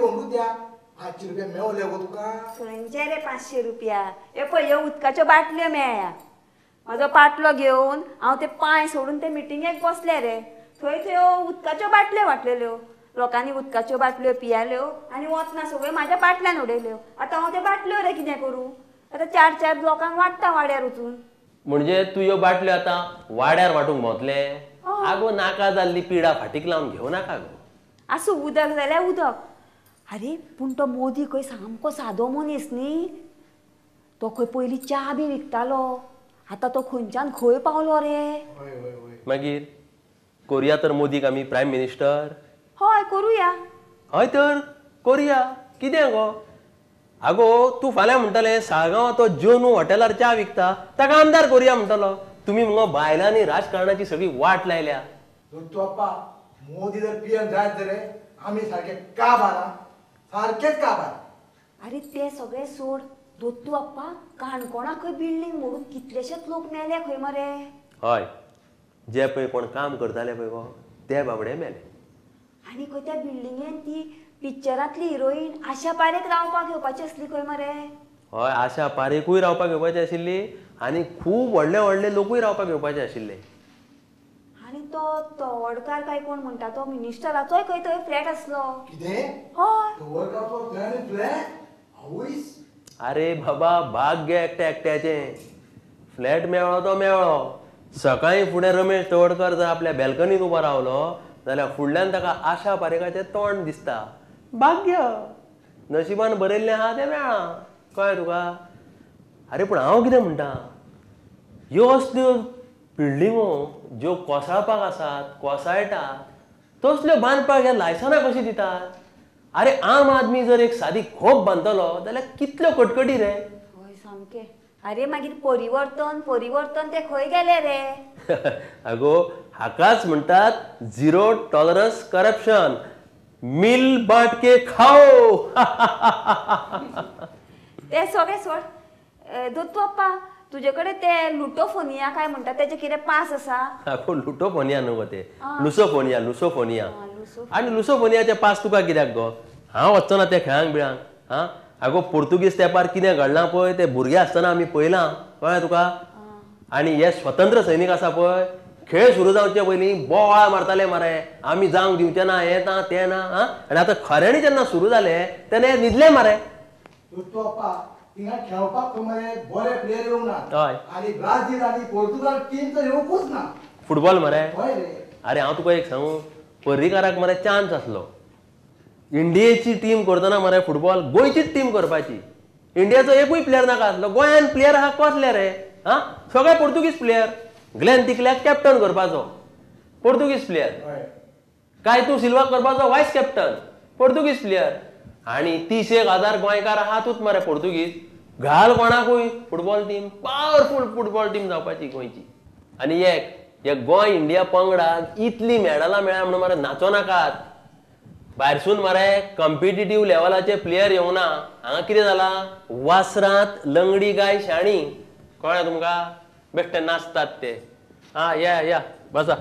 अमृत्या 500 रुपया मेवले गो तुका खंयचे रे 500 रुपया हे पळय ह्यो उदकाच्यो बाटल्यो मेळ्ळ्या म्हाजो पाटलो घेवन हांव ते पांय सोडून ते मिटिंगेक बसले रे थंय त्यो उदकाच्यो बाटल्यो वाटलेल्यो लोकांनी उदकाच्यो बाटल्यो पियाल्यो आनी वतना सगळ्यो म्हाज्या पाटल्यान उडयल्यो आतां हांव त्यो बाटल्यो रे कितें करूं आतां 4-4 लोकांक वाडटा वाड्यार वचून म्हणजे तू ह्यो बाटल्यो आतां वाड्यार वाटूंक मोतले आगो नाका जाल्ली पिडा फाटीक लावन घेवं नाका गो आसूं उदक जाल्यार उदक अरे पूण तो मोदी खंय सामको सादो मनीस न्ही तो खंय पयलीं च्या बी विकतालो आतां तो खंयच्यान खंय पावलो रे मागीर कोरिया तर मोदीक आमी प्रायम मिनिस्टर हय करूया हय तर कोरिया कितें गो आगो तू फाल्यां म्हणटले साळगांव तो जोनू हॉटेलार च्या विकता ताका आमदार कोरिया म्हणटलो तुम्ही मगो बायलांनी राजकारणाची सगळी वाट लायल्या तू अप्पा मोदी जर पीएम जायत जाल्यार आमी सारखे काबार सारकेच काबार अरे ते सगळे सोड दोत्तू अप्पा काणकोणा खंय बिल्डींग मोडून कितलेशेच लोक मेले खंय मरे हय जे पळय कोण काम करताले पळय गो ते बाबडे मेले आनी खंय त्या बिल्डिंगेन ती पिक्चरांतली हिरोईन आशा पारेख रावपाक येवपाची असली खंय मरे हय आशा पारेकूय रावपाक येवपाची आशिल्ली आनी खूब व्हडले व्हडले लोकूय रावपाक येवपाचे आशिल्ले आनी तो तवडकार काय कोण म्हणटा तो मिनिस्टराचोय खंय थंय फ्लॅट आसलो कितें हय तवडकाचो फ्लॅट आवयस अरे बाबा भाग्य एकट्या एकट्याचें फ्लॅट मेळ्ळो तो मेळ्ळो सकाळी फुडें रमेश तवडकर जर आपल्या बॅल्कनीत उबो रावलो जाल्यार फुडल्यान ताका आशा पारेखाचें तोंड दिसता भाग्य नशिबान बरयल्लें आहा तें मेळ्ळा कळ्ळें तुका अरे पूण हांव कितें म्हणटा ह्यो असल्यो बिल्डिंगो ज्यो कोसळपाक आसात कोसळटात तसल्यो बांदपाक हे लायसनां कशीं दितात अरे आम आदमी जर एक सादी खोप बांदतलो जाल्यार कितल्यो कटकटी रे हय सामकें अरे मागीर परिवर्तन ते खंय गेले रे अगो हाकाच म्हणटात झिरो टॉलरन्स करप्शन मिल बाट के खाओ ते सगळे सोड दोत्तू अप्पा तुजे कडेन ते लुटोफोनिया काय म्हणटा तेजे कितें पास आसा अगो लुटोफोनिया न्हू गो ते लुसोफोनिया आनी लुसोफोनियाचे पास तुका कित्याक गो हांव वचचो ना ते खेळांक बिळांक हां आगो पोर्तुगीज तेंपार कितें घडलां पळय ते भुरगे आसतना आमी पळयलां कळ्ळें तुका आनी हे स्वतंत्र सैनीक आसा पळय खेळ सुरू जावचे पयलीं बोवाळ मारताले मरे आमी जावंक दिवचे ना हें ना तें ना आं आनी आतां खऱ्यांनी जेन्ना सुरू जालें तेन्ना हे न्हिदले मरे तू अप्पा थिंगा खेळपाक मरे बरे प्लेयर येवंक ना हय आनी ब्राझील आनी पोर्तुगाल टीम तर येवंकूच ना फुटबॉल मरे हय रे अरे हांव तुका एक सांगू पर्रीकाराक मरे चान्स आसलो इंडियेची टीम करतना मरे फुटबॉल गोंयचीच टीम करपाची इंडियाचो एकूय प्लेयर नाका आसलो गोंयान प्लेयर आहा कसले रे हां सगळे पोर्तुगीज प्लेयर ग्लेन तिकल्याक कॅप्टन करपाचो पोर्तुगीज प्लेयर कायतू सिल्वा करपाचो वायस कॅप्टन पोर्तुगीज प्लेयर आनी 30,000 गोंयकार आहातूच मरे पोर्तुगीज घाल कोणाकूय football team powerful football team जावपाची गोंयची आनी एक गोंय इंडिया पंगडाक इतली मेडलां मेळ्ळ्या म्हणून मरे नाचो नाकात भायरसून मरे कॉम्पिटिटीव लेवलाचे प्लेयर येवं ना हांगा कितें जालां वासरांत लंगडी गाय शाणी कळ्ळें तुमकां बेश्टे नाचतात ते आं या बसा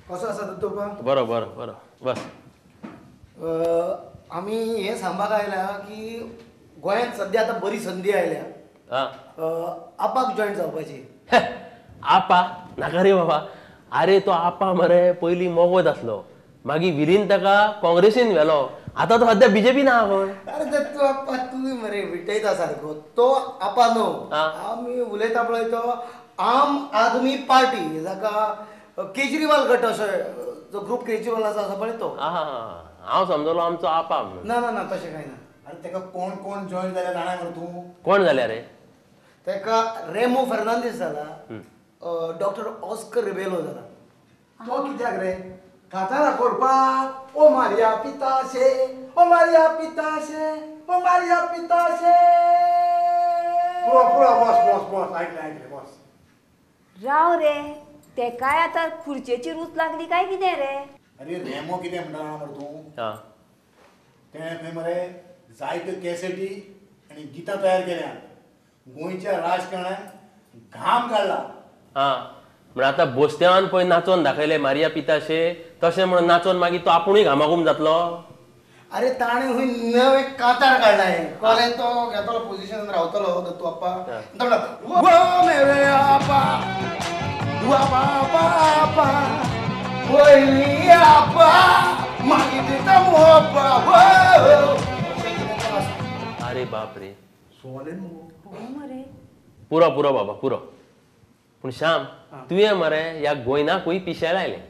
कसो आसा दोतोरपा बरो बरो बरो बस आमी हें सांगपाक आयल्या की गोंयांत सद्या आतां बरी संदी आयल्या आं आपाक जॉयन जावपाची आपा नाका रे बाबा अरे तो आपा मरे पयलीं मोगोत आसलो मागीर विलीन ताका काँग्रेसीन व्हेलो आतां तो सद्या बीजेपीन आहा खंय अरे दत्तू आप्पा तुमी मरे विटयता सारको तो आपा न्हू आमी उलयता पळय तो आम आदमी पार्टी जाका केजरीवाल गट अशें जो ग्रूप केजरीवाल आसा पळय तो हांव समजलो आमचो आपा म्हणून ना ना ना तशें कांय ना अरे तेका कोण कोण जॉयन जाल्या जाणा मरे तूं कोण जाल्या रे तेका रेमो फर्नांदीस जाला डॉक्टर ऑस्कर रिबेलो जाला तो कित्याक रे कातारा करपाक ओ मारिया पिताशे ओ मारिया पिताशे ओ मारिया पिताशे पुरा बॉस ऐकले बॉस राव रे ते काय आता खुर्चेची रूच लागली काय कितें रे अरे रेमो कितें म्हणटा मरे तूं हां तेणें खंय मरे जायत्यो कॅसेटी आनी गितां तयार केल्या गोंयच्या राजकारणान घाम काडला हां म्हण आतां बोस्त्यावान पळय नाचोन दाखयले मारिया पिताशे तशें म्हणून नाचोन मागीर तो आपुणूय घामाघूम जातलो अरे ताणे हुई नवे कातार काढलाय कॉलेज तो घेतलो पोझिशन रावतलो दत्तू अप्पा वो मेरे आपा वापा पापा वैली आपा मागी दिता मोपा वो अरे बाप रे सोलेन मरे पुरो पुरो बाबा पुरो पूण श्याम तुवें मरे ह्या गोंयनाकूय पिशे लायले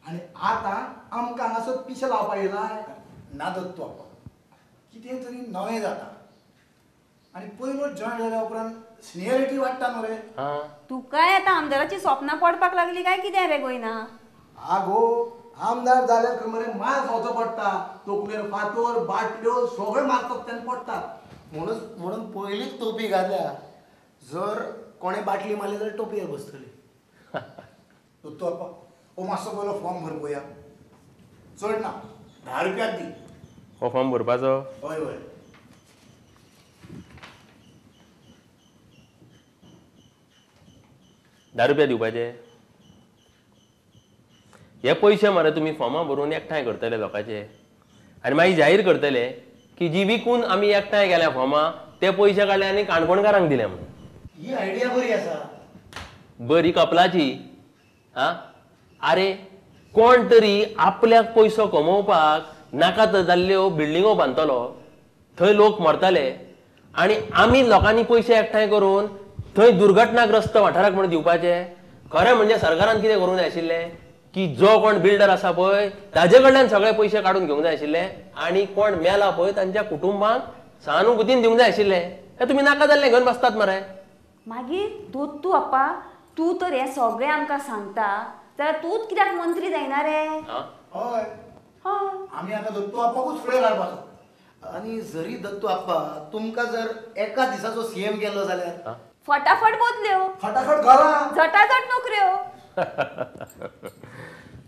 आणि आता आमकां हांगासर पिशे लावपा येयलाय ना दत्तू अप्पा कितें तरी नवें जाता आणि पयलो जॉयन जाल्या उपरांत सिनियरिटी वाडटा न्हू रे हा तुकाय आता आमदाराची स्वप्नां पडपाक लागली काय कितें रे गोयना आगो आमदार जाल्यार खंय मरे मार खावचो पडटा तोकलेर फातर बाटल्यो सगळे मारतात तेन्ना पडटात म्हणून पयलीच टोपी घातल्या जर कोणे बाटली मारली जाल्यार टोपयेर बसतली दत्तू अप्पा ओ मातसो पयलो फॉर्म भर पळोवया चड ना 10 रुपयाक दी हो फॉर्म भरपाचो हय हय 10 रुपया दिवपाचे हे पयशे मरे तुमी फॉर्मां भरून एकठांय करतले लोकांचे आनी मागीर जाहीर करतले की जी विकून आमी एकठांय केल्या फॉर्मां ते पयशे काडले आनी काणकोणकारांक दिले म्हणून ही आयडिया बरी आसा बरी कपलाची हा अरे कोण तरी आपल्याक पयसो कमोवपाक नाका जाल्ल्यो बिल्डिंगो बांदतलो थंय लोक मरतले आनी आमी लोकांनी पयशे एकठांय करून थंय दुर्घटनाग्रस्त वाठाराक म्हण दिवपाचे खरें म्हणजे सरकारान कितें करूंक जाय आशिल्लें की जो कोण बिल्डर आसा पळय ताजे कडल्यान सगळे पयशे काडून घेवंक जाय आशिल्ले आनी कोण मेला पळय तांच्या कुटुंबांक सहानुभुतीन दिवंक जाय आशिल्ले हे तुमी नाका जाल्लें घेवन बसतात मरे मागीर दोत्तू अप्पा तूं तर हें सगळें आमकां सांगता जाल्यार तूंच कित्याक मंत्री जायना रे हय हय आमी आतां दत्तू आप्पाकूच फुडें काडपाचो आनी जरी दत्तू आप्पा तुमकां जर एका दिसाचो सीएम केलो जाल्यार फटाफट बदल्यो फटाफट घरा झटाझट नोकऱ्यो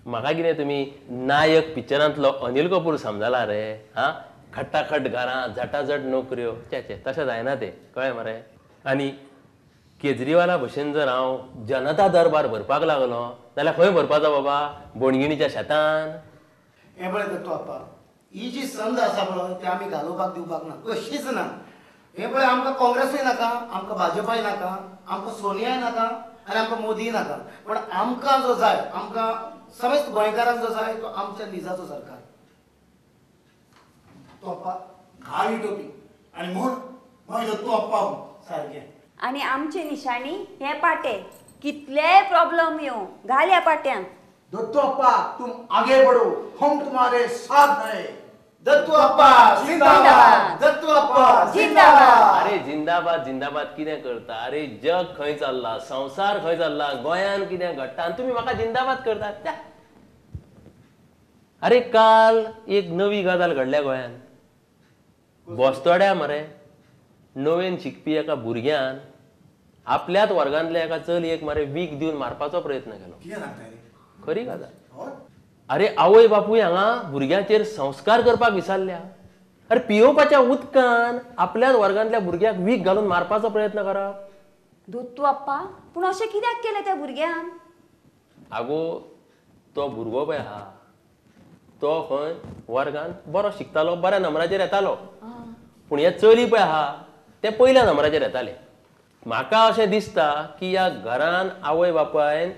म्हाका कितें तुमी नायक पिक्चरांतलो अनिल कपूर समजला रे हा खट्टाखट घरां झटाझट नोकऱ्यो चे तशें जायना ते कळ्ळें मरे आनी केजरीवाला भशेन जर हांव जनता दरबार भरपाक लागलो जाल्यार खंय भरपाचो बाबा बोणगिणीच्या शेतान हे पळय दत्तू आप्पा ही जी संद आसा पळय ती आमी घालोवपाक दिवपाक ना कशीच ना हे पळय आमकां काँग्रेसूय नाका आमकां भाजपाय नाका आमकां सोनियाय नाका आनी आमकां मोदीय नाका पण आमकां जो जाय आमकां समेस्त गोंयकारांक जो जाय तो आमच्या निजाचो सरकार तो अप्पा घाल ही टोपी आनी म्हूण मागीर दत्तू अप्पा सारकें आनी आमची निशाणी हे पाटे कितलेय प्रॉब्लेम येवं घाल ह्या पाट्यांक दत्तू अप्पा तुम आगे बढ़ो हम तुम्हारे साथ हैं दत्तू अप्पा जिंदाबाद दत्तू अप्पा जिंदाबाद अरे जिंदाबाद जिंदाबाद कितें करता अरे जग खंय चल्ला संवसार खंय चल्ला गोंयान कितें घडटा आनी तुमी म्हाका जिंदाबाद करतात त्या अरे काल एक नवी गजाल घडल्या गोंयान बोस्तोड्या मरे नवेन शिकपी एका भुरग्यान आपल्याच वर्गांतल्या एका चलयेक मरे वीख दिवन मारपाचो प्रयत्न केलो कितें सांगता रे खरी गजाल हय अरे आवय बापूय हांगा भुरग्याचेर संस्कार करपाक विसरल्या अरे पियोवपाच्या उदकान आपल्याच वर्गांतल्या भुरग्याक वीख घालून मारपाचो प्रयत्न करप दोत्तू अप्पा पूण अशें कित्याक केलें त्या भुरग्यान आगो तो भुरगो पळय आहा तो खंय वर्गांत बरो शिकतालो बऱ्या नंबराचेर येतालो पूण हे चली पळय आहा ते पयल्या नंबराचेर येताले म्हाका अशें दिसता की ह्या घरान आवय बापायन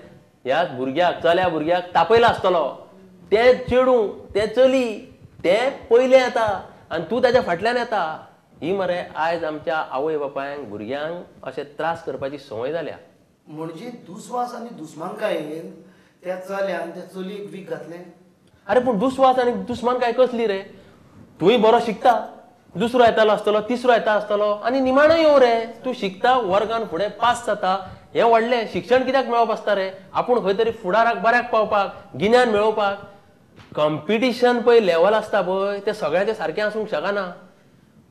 ह्या भुरग्याक चल्या भुरग्याक तापयला आसतलो ते चेडूं ते चली ते पयले येता आनी तूं ताच्या फाटल्यान येता ही मरे आयज आमच्या आवय बापायंक भुरग्यांक अशे त्रास करपाची संवय जाल्या म्हणजे दुस्वास आनी दुस्मानकायेन त्या चल्यान त्या चलयेक वीख घातलें अरे पूण दुस्वास आनी दुस्मानकाय कसली रे तूंय बरो शिकता दुसरो येतालो आसतलो तिसरो येता आसतलो आनी निमाणो येवं रे तूं शिकता वर्गान फुडें पास जाता हें व्हडलें शिक्षण कित्याक मेळप आसता रे आपूण खंय तरी फुडाराक बऱ्याक पावपाक गिन्यान मेळोवपाक कॉम्पिटिशन पळय लेवल आसता पळय तें सगळ्यांचें सारकें आसूंक शकना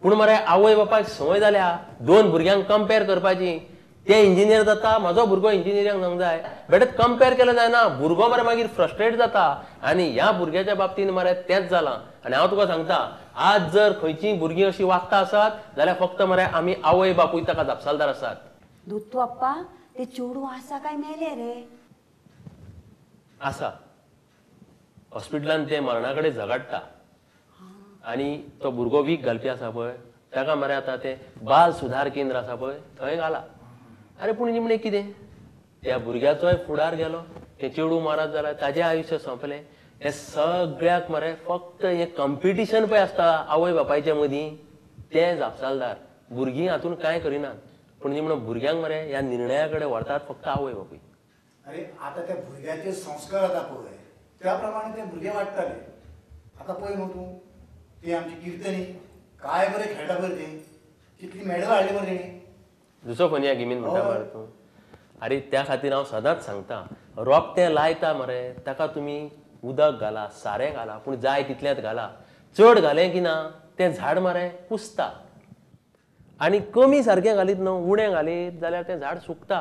पूण मरे आवय बापायक संवय जाल्या दोन भुरग्यांक कंपेर करपाची ते इंजिनियर जाता म्हजो भुरगो इंजिनियरिंग जावंक जाय बेटर कंपेर केलें जायना भुरगो मरे मागीर फ्रस्ट्रेट जाता आनी ह्या भुरग्याच्या बाबतींत मरे तेंच जालां आनी हांव तुका सांगता आज जर खंयचीं भुरगीं अशीं वागता आसात जाल्यार फक्त मरे आमी आवय बापूय ताका जापसालदार आसात दोत्तू अप्पा ते चेडूं आसा काय मेले रे आसा हॉस्पिटलान ते मरणा कडेन झगडटा आनी तो भुरगो वीक घालपी आसा पळय ताका मरे आतां ते बाल सुधार केंद्र आसा पळय थंय घाला. अरे पूण निमणें कितें त्या भुरग्याचोय फुडार गेलो, ते चेडू मारत जाल्यार ताजें आयुश्य सोंपलें. हे सगळ्याक मरे फक्त हे कंपिटिशन पळय आसता आवय बापायच्या मदीं ते जापसालदार. भुरगीं हातून कांय करिनात पूण निमणो भुरग्यांक मरे ह्या निर्णया कडेन व्हरतात फक्त आवय बापूय. अरे आता त्या भुरग्याचे संस्कार आता पळय त्या प्रमाणे ते भुरगे वाडटाले. आता पळय न्हू तूं ती आमची कीर्तनी काय बरें खेळटा बरें ती, कितली मेडल हाडली मरे तेणी. दुसरो फोन या गेमीन म्हणटा मरे तूं. अरे त्या खातीर हांव सदांच सांगता रोपटें लायता मरे ताका तुमी उदक घाला, सारें घाला, पूण जाय तितलेंच घाला. चड घालें की ना तें झाड मरे कुसता. आनी कमी सारकें घालीत न्हू उणें घालीत जाल्यार तें झाड सुकता.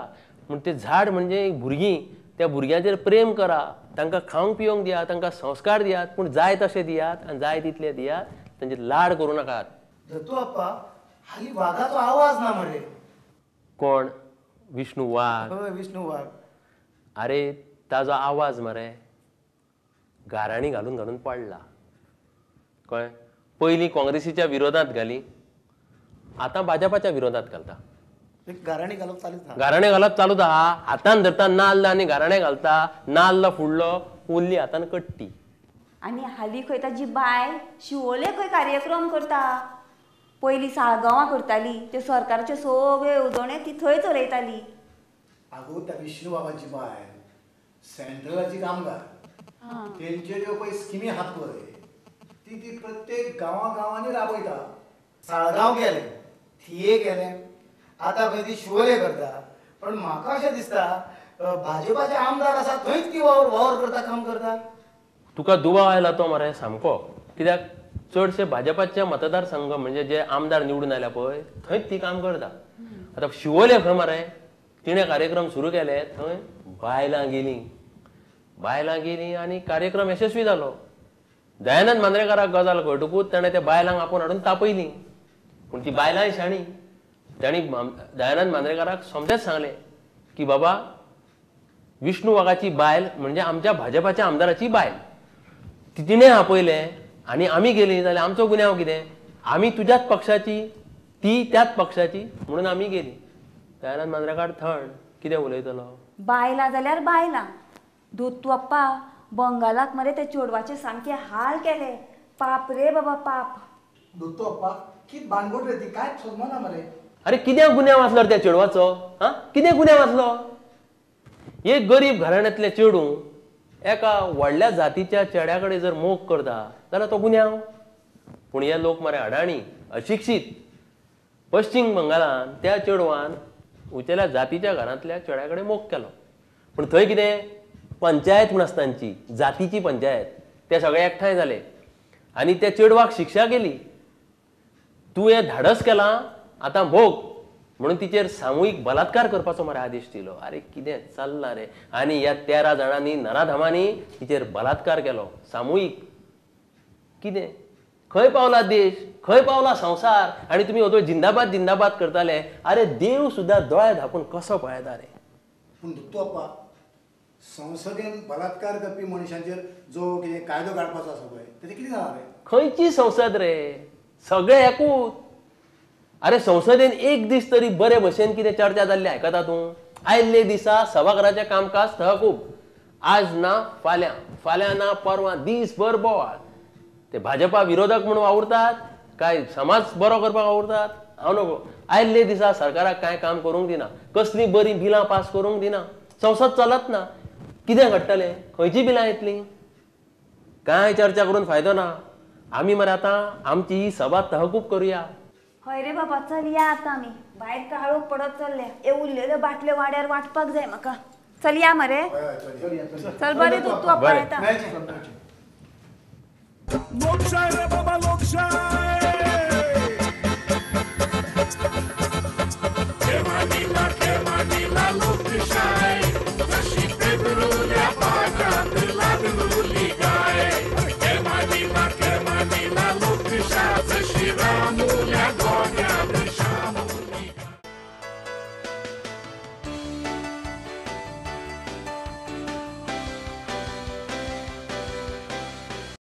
म्हण तें झाड म्हणजे भुरगीं त्या भुरग्यांचेर प्रेम करा, तांकां खावंक पिवंक दियात, तांकां संस्कार दियात, पूण जाय तशें दियात आनी जाय तितले दियात. तांचे लाड करूं नाकात. दत्तू अप्पा हाली वाघाचो आवाज ना मरे. कोण? विष्णू वाघ. विष्णू वाघ. अरे ताजो आवाज मरे गाराणी घालून घालून पडला कळ्ळें. पयलीं काँग्रेसीच्या विरोधांत घाली, आतां भाजपाच्या विरोधांत घालता. गाराणी घालप चालूच आहा. गाराणे घालप चालूच आहा. हातान धरता नाल्ल आनी गाराणे घालता. नाल्ल फुडलो उरली हातान कट्टी. आनी हालीं खंय ताजी बाय शिवोले खंय कार्यक्रम करता. पयलीं साळगांवां करताली, ते सरकाराचे सगळे येवजणे ती थंय चलयताली. आगो त्या विष्णू बाबाची बाय सेंट्रलाची कामगार, तेंचे ज्यो पळय स्किमी आहात पळय ती प्रत्येक गांवांनी राबयता. साळगांव गेले, थिये गेले, आतां खंय ती शिवोले करता. पण म्हाका अशें दिसता भाजपाचे आमदार आसा थंयच ती वावर करता, काम करता. तुका दुबाव आयला तो मरे सामको. कित्याक चडशे भाजपाचे मतदारसंघ म्हणजे जे आमदार निवडून आयल्या पळय थंयच ती काम करता. आतां शिवोले खंय मरे तिणें कार्यक्रम सुरू केले, थंय बायलां गेलीं आनी कार्यक्रम यशस्वी जालो. दयानंद मांद्रेकाराक गजाल कळटकूच ताणें त्या बायलांक आपूण हाडून तापयलीं. पूण ती बायलांय शाणी. तांणी दयानंद मांद्रेकाराक सोमतेच सांगलें की बाबा विष्णू वाघाची बायल म्हणजे आमच्या भाजपाच्या आमदाराची बायल. तिणें आपयलें आनी आमी गेलीं जाल्यार आमचो गुन्यांव कितें? आमी तुज्याच पक्षाची, ती त्याच पक्षाची म्हणून आमी गेलीं. दयानंद मांद्रेकार थंड कितें उलयतलो? बायलां जाल्यार बायलां. दोत्तू अप्पा बंगालाक मरे ते चेडवाचे सामके हाल केले. पाप रे बाबा पाप. दोत्तू अप्पा कित भानगड रे ती, कांयच समजना मरे. अरे कित्याक गुन्यांव आसलो त्या चेडवाचो? हा कितें गुन्यांव आसलो? एक गरीब घराण्यांतले चेडू एका व्हडल्या जातीच्या चेड्या कडेन जर मोग करता जाल्यार तो गुन्यांव. पूण हे लोक मरे अडाणी अशिक्षीत. पश्चिम बंगालान त्या चेडवान उंचेल्या जातीच्या घरांतल्या चेड्या कडेन मोग केलो. पूण थंय कितें पंचायत म्हूण आसता तांची, जातीची पंचायत. ते सगळे एकठांय जाले आनी त्या चेडवाक शिक्षा केली. तूं हें धाडस केलां आतां भोग म्हणून तिचेर सामुहीक बलात्कार करपाचो मरे आदेश दिलो. अरे कितें चल्लां रे. आनी ह्या 13 जाणांनी नराधमांनी तिचेर बलात्कार केलो सामुहीक. कितें खंय पावला देश, खंय पावला संवसार? आनी तुमी हो जिंदाबाद जिंदाबाद करताले. अरे देव सुद्दां दोळे धापून कसो पळयता रे. पूण दोत्तू अप्पा संसदेन बलात्कार करपी मनशांचेर जो कितें कायदो काडपाचो आसा पळय तेजें कितें जालें रे? खंयची संसद रे? सगळे एकूच. अरे संसदेन एक दीस तरी बरे भशेन कितें चर्चा जाल्ली आयकता तूं? आयल्ले दिसा सभाघराचें कामकाज तहकूब. आज ना फाल्यां, फाल्यां ना परवां, दीसभर बोवाळ. ते भाजपा विरोधक म्हणून वावुरतात काय समाज बरो करपाक वावुरतात? हांव नको. आयल्ले दिसा सरकाराक कांय काम करूंक दिना, कसलीं बरीं बिलां पास करूंक दिना. संसद चलत ना. कितें घडटलें? खंयची बिलां येतलीं? कांय चर्चा करून फायदो ना. आमी मरे आतां आमची ही सभा तहकूब करुया. हय रे बाबा चल या आतां आमी. भायर काळोख पडत चल्ले. हे उरलेल्यो बाटल्यो वाड्यार वाटपाक जाय म्हाका. चल या मरे. चल बरें दोत्तू अप्पा येता. लोकशाय रे बाबा लोकशाय. तेव्हा दिला लोकशाय.